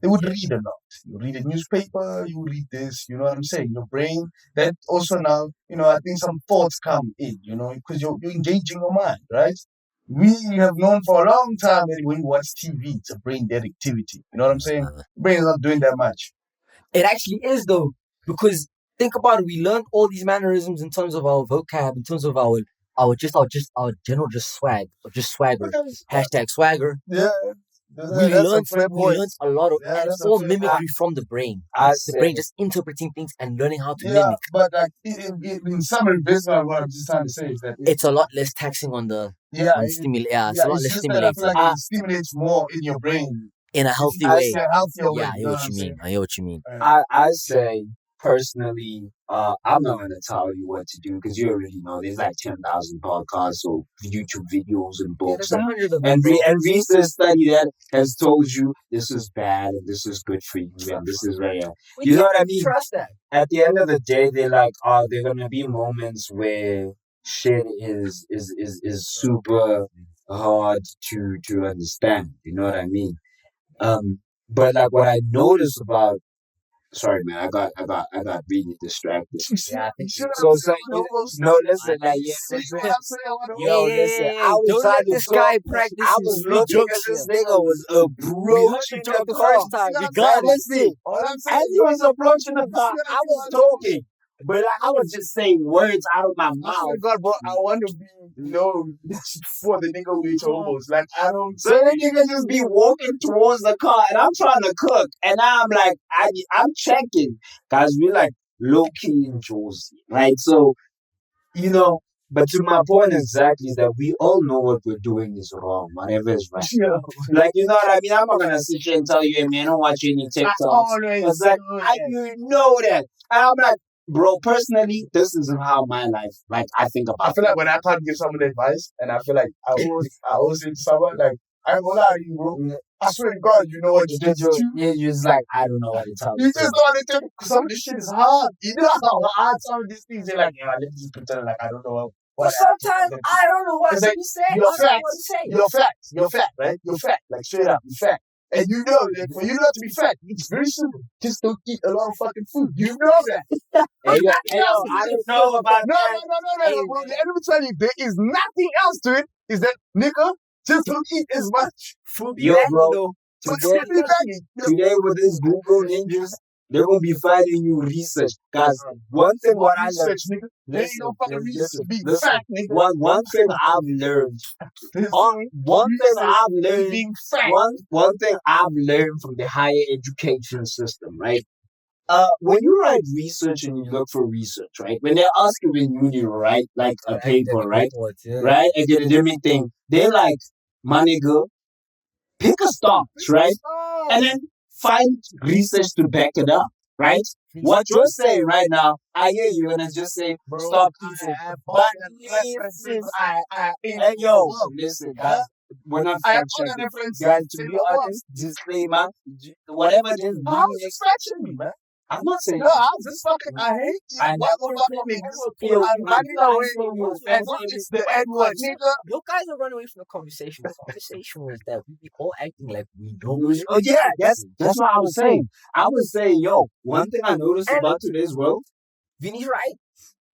They would read a lot. You read a newspaper, you read this, you know what I'm saying? Your brain, that also now, I think some thoughts come in, because you're engaging your mind, right? We have known for a long time that when you watch TV, it's a brain dead activity. You know what I'm saying? Brain is not doing that much. It actually is though, because think about it. We learned all these mannerisms in terms of our vocab, in terms of our general swag, or just swagger. Hashtag swagger. Yeah, That's a fair we point. learned a lot of, Yeah, and it's that's a all fair mimicry from the brain. I The brain say, just interpreting things and learning how to Yeah, mimic. but like in summary, basically what I'm just trying to say is that It's a lot less taxing on the yeah, Yeah, it's a lot it's less just that I feel stimulating like it stimulates more in your brain in a healthy I way. say, a healthier way. Yeah, I You hear know what what you I'm saying? mean. I hear what you mean. I say personally, I'm not gonna tell you what to do because you already know there's like 10,000 podcasts or YouTube videos and Yeah, books there's 100 of them. and research study that has told you this is bad and this is good for you and this is very. You know what I mean? Trust that. At the end of the day, they're like, oh, there are gonna be moments where shit is super hard to understand. You know what I mean? But like what I noticed about. Sorry, man. I got really distracted. Yeah, I think So no, listen, like yo, listen. I was Don't trying let to this talk. guy practice I his was free looking jokes at this here. nigga was We heard approaching you joke the the car. first time. We Man, got it. listen, All I'm as saying he was approaching the car, I was talking, but like, I was just saying words out of my I swear mouth. to God, bro, I want to be known for the nigga who eats Hobos. Like, I don't. So the nigga just be walking towards the car, and I'm trying to cook, and now I'm like, I'm checking, cause we like low key in Josie, right? So you know, but to my point exactly is that we all know what we're doing is wrong, whatever is right. Yeah. Like, you know what I mean? I'm not gonna sit here and tell you, hey man, don't watch any TikToks. always It's like, do you know that. And I'm like, bro, personally, this is how my life, like, I think about I feel like when I can't give someone advice, and I feel like I always say to someone, like, I ain't gonna lie to you, bro. I swear to God, you know what you did to. You're just like, I don't know what to tell You just don't want to tell some of this shit is hard. You know how hard some of these things are like, yeah, let me just pretend like I don't know what. But sometimes I don't know what It's to like, say. I You're don't know fat. what to say. You're fat, right? You're fat. Like straight up, you're fat. And you know that for you not to be fat, it's very simple. Just don't eat a lot of fucking food. You know that. Hey, yo, I don't know about No, that. bro. Let me tell you, there is nothing else to it. Is that nigga just don't eat as much. Food Yo, baggy, bro. though. Today, today with this Google ninjas, they're gonna be fighting you research. Guys, one thing what I learned. Research, nigga. There ain't no fucking research. Be fat, nigga. One thing I've learned. One thing I've learned. Being fat. One thing I've learned from the higher education system, right? When you write research and you look for research, right? When they ask you in uni, right, like a paper, right, right, academic thing, they're like, my nigga, pick a start, right, and then find research to back it up, right? What you're saying right now, I hear you're gonna just say, stop eating, but listen, and yo, listen, guys. We're not I have fact other checking. references. Guys, to be honest, disclaimer, whatever this How means, is stretching me, man? I'm not saying. No, I'm just fucking. I hate you. I What never the fuck niggas? feel I'm running away from you. And you. it's the N word, nigga. You guys are running away from the conversation. The conversation was that we be all acting like we don't. Oh yeah, that's what I was saying. I was saying, yo, one thing I noticed about today's world. Vinny's right.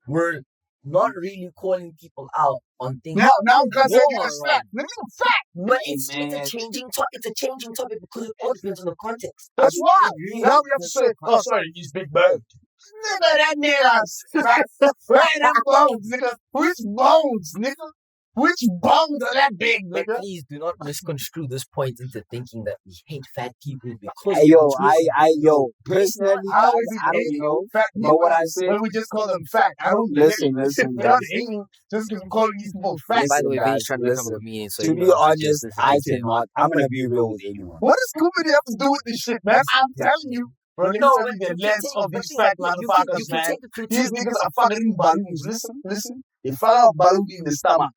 We're not really calling people out on things. Now because No, you're fat. Nigga, fat. But it's Man. a changing topic. It's a changing topic because it all depends on the context. That's why. Now we have to say, oh, sorry, he's big bird. Nigga, that nigga. Right, that bones, nigga. Which bones, nigga? Which bones are that big, But nigga? please do not misconstrue this point into thinking that we hate fat people because Hey, yo, we personally, How guys, is it I don't hating know. fat But people? what I say, When we just call them fat. I don't listen, Without guys. hating, just because we're calling these people fat. By the way, guys, Vinny's trying to become a listen. comedian. So To you be know, honest, this is I just- cannot. I'm gonna be real with anyone. What does comedy have to do with this shit, man? I'm telling you. Bro, let me tell you the lens of these fat motherfuckers, man. take the critique. These niggas are fucking balloons. Listen. They fire a balloon in the stomach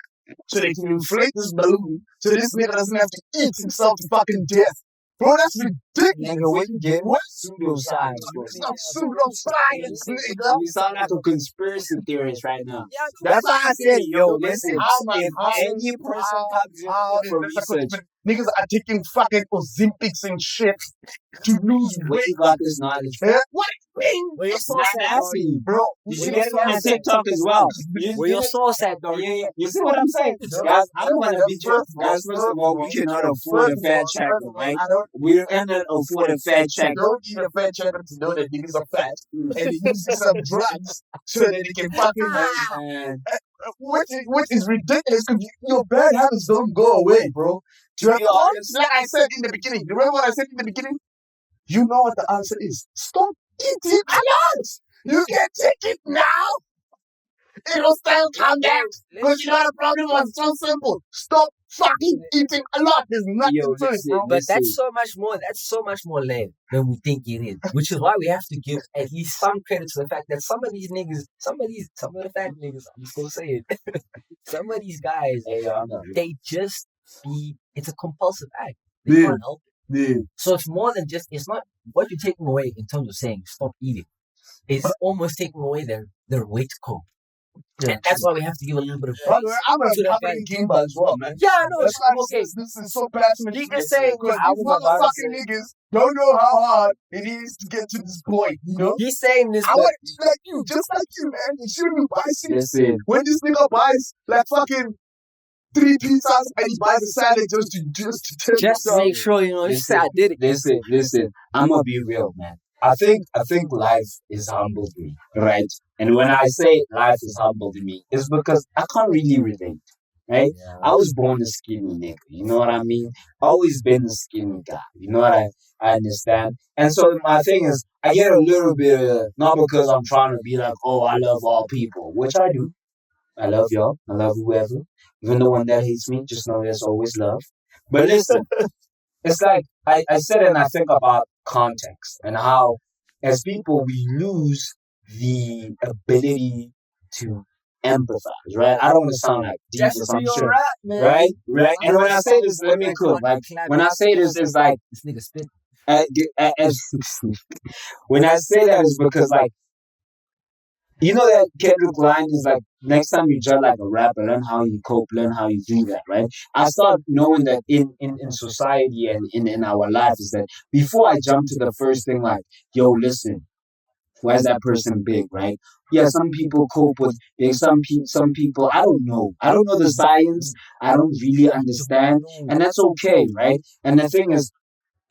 so they can inflate this balloon so this nigga doesn't have to eat himself to fucking death. Bro, that's ridiculous. Nigga, what you get? What? Pseudoscience, bro. It's not pseudoscience, nigga. You sound like a conspiracy theorist right now. Yeah, That's why I said, yo, listen, How if any person comes in how for is this a research, niggas are taking fucking Ozempics and shit to lose where weight. you got this knowledge from? Eh? What do you mean? Where your It's source not at, asking you, Bro, You see get it on what I'm TikTok as well. Where your source at, though? Yeah. You see what I'm saying? Guys, I don't want to be just, guys, first of all, we cannot afford a fat checker, right? We cannot afford a fat checker. Don't eat a fat checker to know that niggas are fat. And they use some drugs so that they can fucking And which is ridiculous because your bad habits don't go away, bro. Like I said in the beginning, you remember what I said in the beginning? You know what the answer is. Stop eating a lot. You can take it now. It'll still come back. Because you know the problem was so simple. Stop fucking eating a lot. There's nothing to it, bro. But that's so much more. That's so much more lame than we think it is. Which is why we have to give at least some credit to the fact that some of these niggas, some of the fat niggas, I'm just gonna say it. Some of these guys, they just be. It's a compulsive act. They can't help it. Yeah. So it's more than just. It's not what you're taking away in terms of saying stop eating. It's almost taking away their way to cope. Yeah, and that's why we have to give a little bit of I'm eating Kimba as well, man. Yeah, I know. That's why okay. This is so passionate. You can say because these motherfucking niggas don't know how hard it is to get to this point, you know? He's saying this. I want to eat like you, just like you, man. You shouldn't be biasing. When this nigga buys like fucking 3 pizzas and he buys a salad just to make sure, you know, you say I did it. Listen, I'm gonna be real, man. I think life is humbled me, right? And when I say life is humbled me, it's because I can't really relate, right? Yeah. I was born a skinny nigga, you know what I mean? Always been a skinny guy, you know what I understand? And so my thing is, I get a little bit, not because I'm trying to be like, oh, I love all people, which I do. I love y'all. I love whoever. Even the one that hates me, just know there's always love. But listen, it's like I sit and I think about context and how, as people, we lose the ability to empathize, right? I don't want to sound like Jesus, I'm sure, right? And when I say this, let me cook. Like when I say this, it's like this nigga spit. When I say that, it's because like. You know that Kendrick line is like, next time you judge like a rapper, learn how you cope, learn how you do that, right? I start knowing that in society and in our life is that before I jump to the first thing like, yo, listen, why is that person big, right? Yeah, some people cope with big, some people, I don't know. I don't know the science. I don't really understand. And that's okay, right? And the thing is,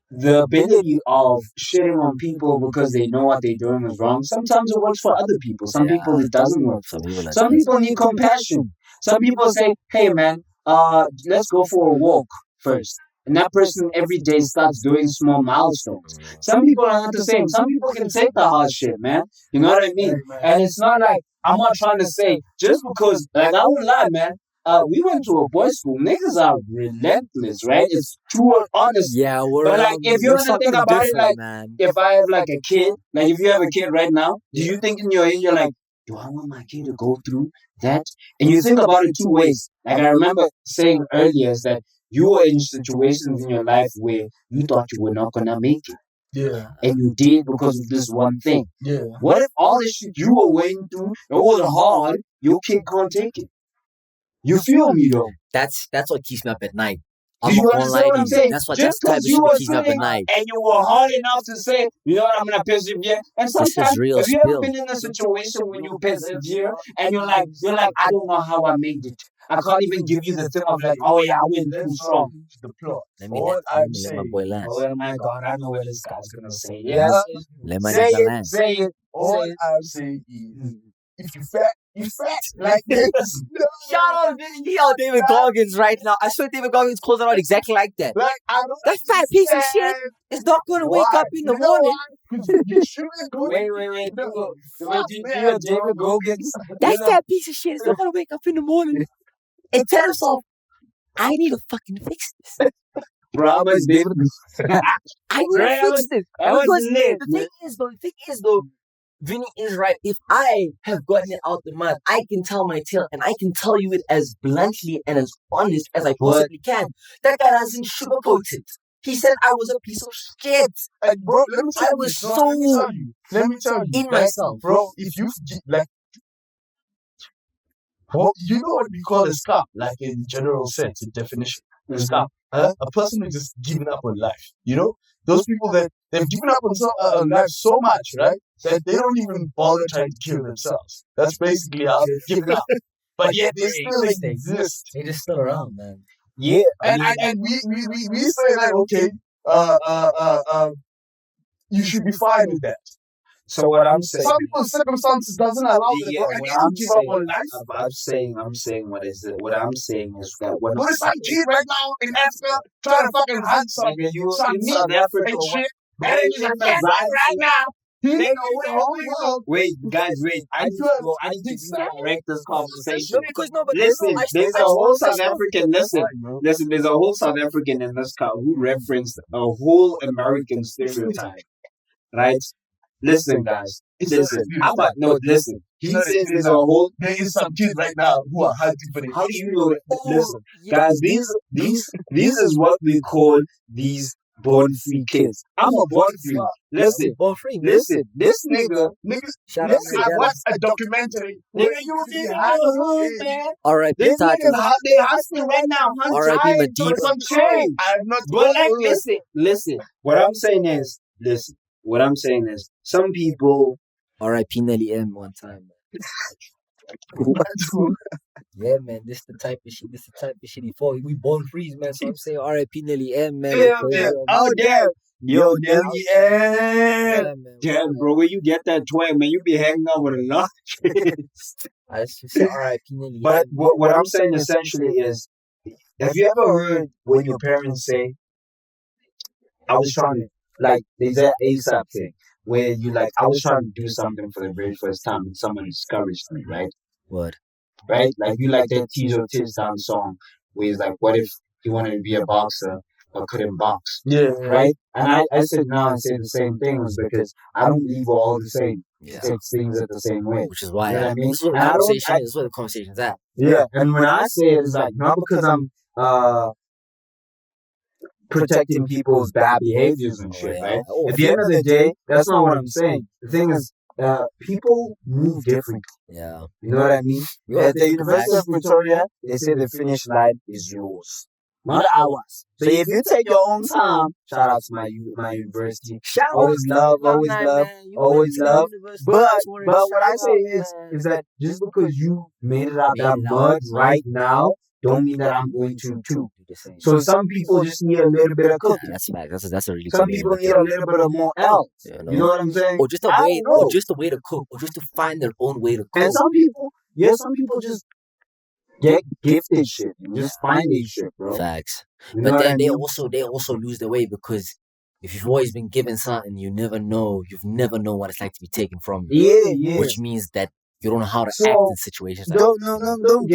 the ability of shitting on people because they know what they're doing is wrong. Sometimes it works for other people. Some people it doesn't work for. Some people need compassion. Some people say, hey man, let's go for a walk first. And that person every day starts doing small milestones. Some people are not the same. Some people can take the hard shit, man. You know what I mean? And it's not like, I'm not trying to say, just because, like I won't lie, man. We went to a boys' school. Niggas are relentless, right? It's true and honest. Yeah, but like, if you want to think about it, like, if I have like a kid, like if you have a kid right now, do you think in your head you're like, do I want my kid to go through that? And you think about it 2 ways. Like I remember saying earlier is that you were in situations in your life where you thought you were not gonna make it. Yeah. And you did because of this one thing. Yeah. What if all the shit you were waiting through, all the hard, your kid can't take it? You feel me though? That's what keeps me up at night. Do you understand what I'm saying? That's what just because you were sitting and you were hard enough to say, you know what, I'm gonna persevere. And sometimes, if you ever been in a situation when you persevere and you're like, I don't know how I made it. I can't even give you the thing of like, oh yeah, I went through strong. The plot. Let me let my boy land. Oh my God, I know what this guy's gonna say. Yeah, let my nigga land. Say it. All I'm saying is, if you fat, you fat. Like this. Shout out to David Goggins right now. I swear David Goggins calls it out exactly like that. Like, that fat piece of shit is not going to wake up in the morning. You shouldn't go. Wait. David Goggins. That fat piece of shit is not going to wake up in the morning and tell himself, I need to fucking fix this. Bro, David. I need to fix this. Because the thing is though, Vinny is right. If I have gotten it out the mud, I can tell my tale and I can tell you it as bluntly and as honest as I possibly can. That guy doesn't sugarcoat it. He said I was a piece of shit. And bro, let me tell you. Let me tell you. In myself. Bro, if you like, well, you know what we call a scam, like in general sense, in definition. A scam. A person who's just giving up on life. You know? Those people that they've given up on life so much, right? That they don't even bother trying to kill themselves. That's basically how they've given up. But yet they still exist. They're just still around, man. Yeah. And we say that, okay, you should be fine with that. So what I'm saying, Some people's circumstances doesn't allow them to yeah, go and what do I'm give up saying, on life. I'm saying what is it? What I'm saying is that when But it's some kid right now in Africa trying to fucking hunt some nigga, you some in meat South Africa, and what? shit. Bro, And you it's just in a cat Tanzania. right now. He Nigga, knows the whole world. Wait, guys, wait. I need to go. I need to redirect this conversation. Listen, there's a whole South African. Listen. There's a whole South African in this car who referenced a whole American stereotype, right? Listen, guys. Listen. Listen. He says there's a whole. There is some kids right now who are hunting for the. How do you know it? Listen, guys. These is what we call these born free kids. I'm a born free. Listen, Born free, man. listen. This nigga. Shout out Listen, I watched a documentary. Nigga, you was in the hood, man. R.I.P. This Tati. nigga's they hustling right now, R.I.P. hunting Madiba. for some change. I'm not. But like, listen. What I'm saying is, some people. R.I.P. Nelly M one time. Yeah, man, this the type of shit. He fought. We born freeze, man. So I'm saying R.I.P. Nelly M, man. Yeah, because, man. man. Oh damn. Yo, Nelly M. Yeah, man. Damn, bro, where you get that twang, man? You be hanging out with a lot. I just say R.I.P. Nelly But M. what I'm saying essentially is, have you ever heard when your parents say, I was trying to, like, there's that ASAP thing where you like, I was trying to do something for the very first time and someone discouraged me, right? What? Right? Like, you like that Tizo Tiz Down song where he's like, what if he wanted to be a boxer but couldn't box? Yeah. Right? And I said no and said the same thing was because I don't believe we're all the same. Yeah. Take things at the same way. Which is why You know what I mean? this is what the And I don't- conversation I- is. This is where the conversation's at. Yeah, and when I say it, it's like not because I'm protecting people's bad behaviors and shit, yeah. right? Oh, At the end of the day, that's not what I'm saying. The thing is, people move differently. Yeah. You know what I mean? At the University of Victoria, they say the finish line is yours, not ours. So if you take your own time, shout out to my university. Always love. But what I say is that just because you made it out that mud right now, don't mean that I'm going to too. So some people just need a little bit of Yeah, cooking. that's fact. That's a really Some good people way to need look a little bit of more else. at it, You know what I'm saying? Or just a I way, don't know. or just a way to cook, or just to find their own way to cook. And some people just get gifted shit and just find these shit, bro. Facts. You know But what then I they mean? also lose their way because if you've always been given something, you've never known what it's like to be taken from you. Yeah. Which means that you don't know how to So, act in situations like Don't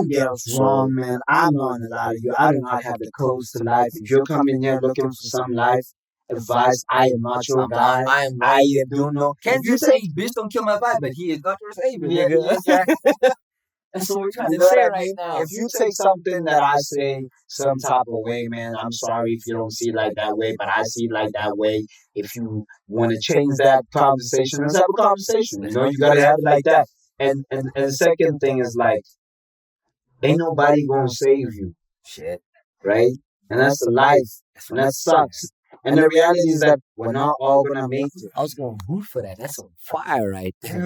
get us wrong, man. I'm not gonna lie to you. I do not have the codes to life. If you're coming here looking for some life advice, I am not your guy. I don't know. Can't you say, bitch, don't kill my vibe, but he is not your savior, nigga. Yeah. That's what we're trying You to know say what I right mean? now. If you take something that I say some type of way, man, I'm sorry if you don't see it like that way, but I see it like that way. If you want to change that conversation, let's have a conversation. You know, you gotta have it like that. And the second thing is like, ain't nobody gonna save you, Shit. right? And that's the life, and that sucks. And the reality is that we're not all gonna make it. I was going to root for that. That's on fire right there.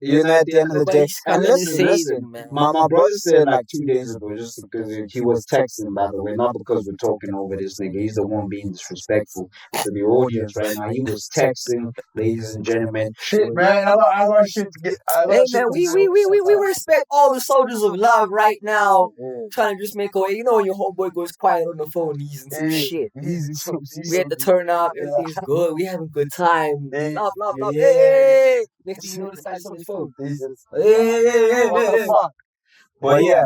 You know, at the end of the day. Nobody's And coming to listen, save you, man. my brother said like 2 days ago, just because he was texting, by the way, not because we're talking over this nigga. He's the one being disrespectful to the audience right now. He was texting, ladies and gentlemen. Shit, man. I got shit to get. Hey man, we respect all the soldiers of love right now. Trying to just make a way. You know when your homeboy goes quiet on the phone, he's in some shit. We had to turn up, everything's good, we having a good time. Love. Hey! Next thing you know, this guy's on his phone. Hey. But yeah,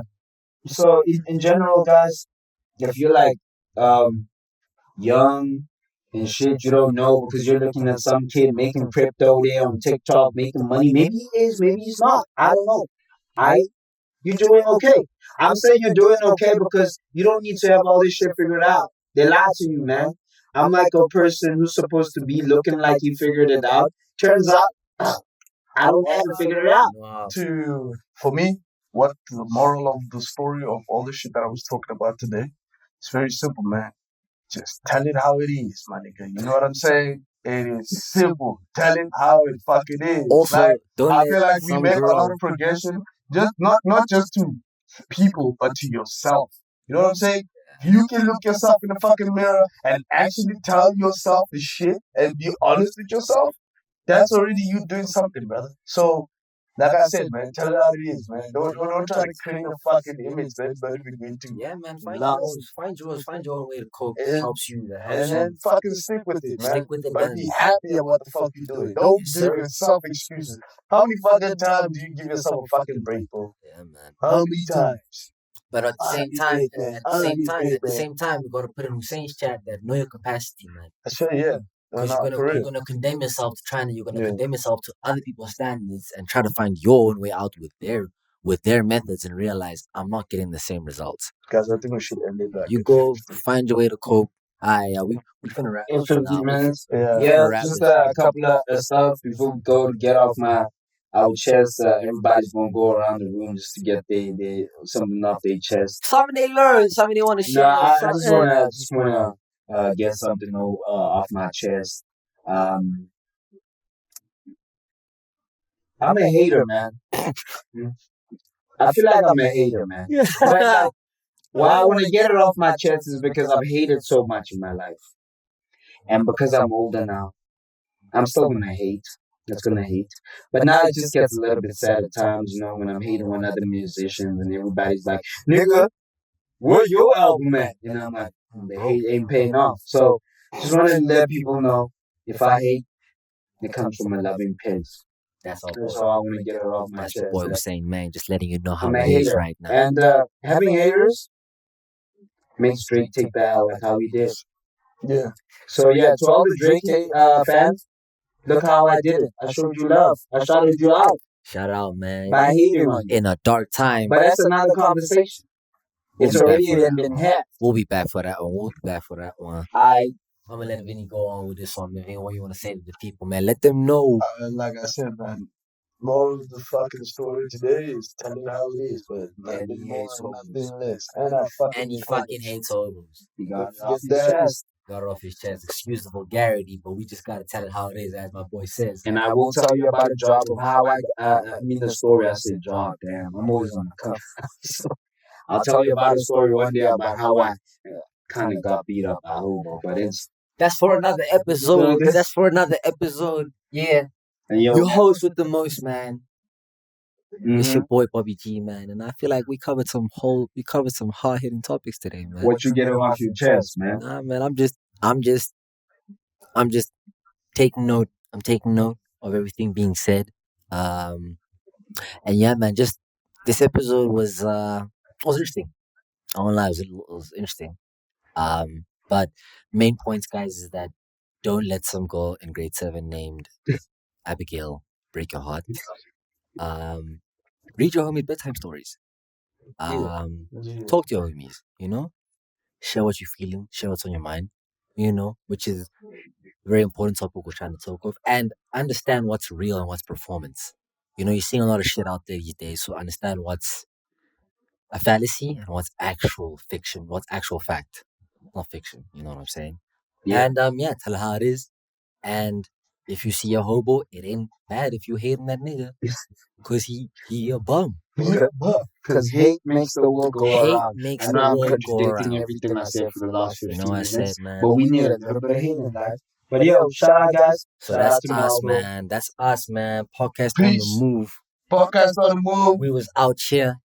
so in general, guys, if you're like young and shit, you don't know because you're looking at some kid making crypto there on TikTok, making money. Maybe he is, maybe he's not. I don't know. You're doing okay. I'm saying you're doing okay because you don't need to have all this shit figured out. They lie to you, man. I'm like a person who's supposed to be looking like he figured it out. Turns out, I don't have to figure it out. Wow. For me, what the moral of the story of all the shit that I was talking about today? It's very simple, man. Just tell it how it is, my nigga. You know what I'm saying? It is simple. Tell it how it fucking is. Also, Like, don't I let feel like we some make a lot girl. of progression, just not just to people, but to yourself. You know what I'm saying? If you can look yourself in the fucking mirror and actually tell yourself the shit and be honest with yourself, that's already you doing something, brother. So, like I said, man, tell it how it is, man. Don't try to create a fucking image that everybody be going to. Yeah, man, find Lost. yours, find your own way to cope. And- Helps you, that And helps you. then fucking stick with it, man. Stick with it, But man. be happy about what the fuck you're doing. Don't Yes, give sir. yourself excuses. How many fucking times do you give yourself a fucking break, bro? Yeah, man. How many times? But at the I same need time, break, man. at the I same need time, break, at the man. same time, we gotta put in Hussein's chat that know your capacity, man. I swear, yeah. No, Because no, for you're real. gonna condemn yourself to trying to you're gonna Yeah. condemn yourself to other people's standards and try to find your own way out with their methods and realize I'm not getting the same results. Guys, I think we should end it like You this. go find your way to cope. We finna wrap In this shit 50 now. minutes. Yeah. Yeah, wrap just this a couple of stuff before we go to get off our chest. Everybody's gonna go around the room just to get they something off their chest. Something they learn, something they want to No, share. I just wanna get something off my chest. I'm a hater, man. I feel like I'm a hater, man. But like, why I want to get it off my chest is because I've hated so much in my life, and because I'm older now, I'm still gonna hate. That's gonna hate. But now it just gets a little bit sad at times, you know, when I'm hating on other musicians and everybody's like, "Nigga, where your album at?" And I'm like, the hate ain't paying off. So just want to let people know if I hate, it comes from a loving place. That's all. That's how I want to get it off my That's chest. the boy was saying, man. Just letting you know how I'm a it is hater. right now. And having haters makes Drake take the L like how he did. Yeah. So yeah, to all the Drake fans, look how I did it. I showed you love. I shouted you out Shout out, man. by hating on you. In a dark time. But that's another conversation. It's We'll be already back for been had. We'll be back for that one. We'll be back for that one. I I'm gonna let Vinny go on with this one, man. Vinny, what you want to say to the people, man? Let them know. Like I said, man, moral of the fucking story today is tell it how it is, but nothing more, nothing less. And I fucking And he fucking hates Hobos. he got it Get off his that. chest. Got it off his chest. Excuse the vulgarity, but we just gotta tell it how it is, as my boy says. And I will tell you about a job of how I mean the story. I said job, damn. I'm always on the cuff. So I'll tell you about a story one day about how I kind of got beat up by Hobo, but it's That's for another episode. That's for another episode. Yeah. and Your host with the most, man. It's mhm. your boy Bobby G, man, and I feel like we covered some hard hitting topics today, man. What you getting off your chest, man? Nah, man, I'm just taking note. I'm taking note of everything being said. And yeah, man, just this episode was interesting. I won't lie, it was interesting. But main points, guys, is that don't let some girl in grade 7 named Abigail break your heart. Read your homie bedtime stories. Talk to your homies, you know? Share what you're feeling, share what's on your mind, you know, which is a very important topic we're trying to talk of. And understand what's real and what's performance. You know, you're seeing a lot of shit out there these days, so understand what's a fallacy and what's actual fiction, what's actual fact. Not fiction, you know what I'm saying? Yeah. And yeah, tell her how it is. And if you see a hobo, it ain't bad if you hating that nigga. Cause he a bum. Because hate makes the world go Hate around. makes I the know I'm world go contradicting around. everything I said for the last 15 You know what I minutes, said, man. but we need a little bit of hate in life. But yo, shout out, guys. So Shout out that's to my us, elbow. man. That's us, man. Podcast Peace. on the move. Podcast on the move. We was out here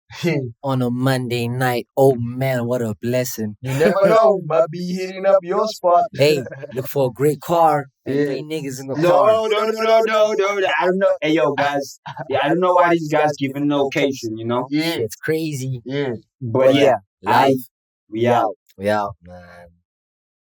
on a Monday night. Oh man, what a blessing. You never know, might be hitting up your spot. Hey, look for a great car and Yeah. 3 niggas in the car. No. I don't know. Hey, yo, guys. Yeah, I don't know why these guys giving no location, you know? Yeah, It's crazy. yeah. But yeah, Life. we out. We out, man.